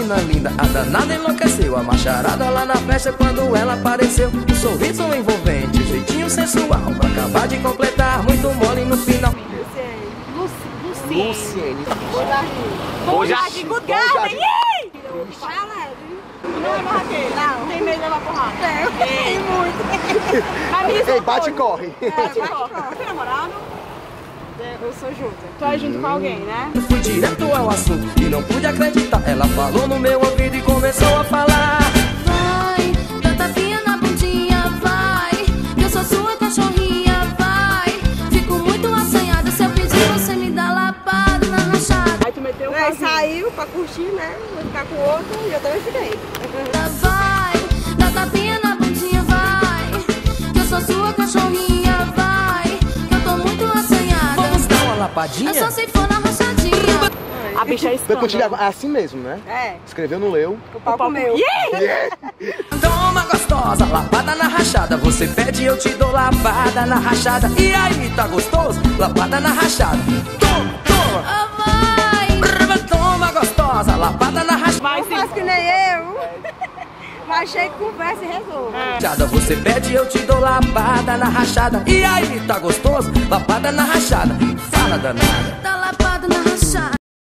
menina linda, a danada enlouqueceu. A macharada lá na festa quando ela apareceu. Um sorriso envolvente, um jeitinho sensual, pra acabar de completar, muito mole no final. Luciene. Bom Jardim, Good Garden. Vai alegre. Não é barraqueira? Não. Tem medo de levar porrada? Tem muito. Ei, bate e corre. Bate e corre. Tem namorado? Eu sou junta. Tu é junto com alguém, né? Eu fui direto ao assunto e não pude acreditar. Ela falou no meu ouvido e começou a falar. Vai, dá tapinha na bundinha, vai. Eu sou sua cachorrinha, vai. Fico muito assanhada, se eu pedir você me dá lapada na rachada. Aí tu meteu o Aí casinho. saiu pra curtir, né? Vou ficar com o outro e eu também fiquei. Vai, dá tapinha na bundinha, vai. Que eu sou sua cachorrinha, vai. Que eu tô muito assanhada. Vamos dar uma lapadinha? Eu só sei for na rachadinha. A bicha é Depois te escândalo. leva. É assim mesmo, né? É, Escreveu, não leu. o pau comeu. Toma gostosa, lapada na rachada. Você pede, eu te dou lapada na rachada. E aí, tá gostoso? Lapada na rachada. Toma, toma. Ah, vai. Toma gostosa, lapada na rachada. Vai Não sim. faz que nem eu. Mas chega, conversa e resolve. Você pede, eu te dou lapada na rachada. E aí, tá gostoso? Lapada na rachada. Fala danada. Dá lapada na rachada.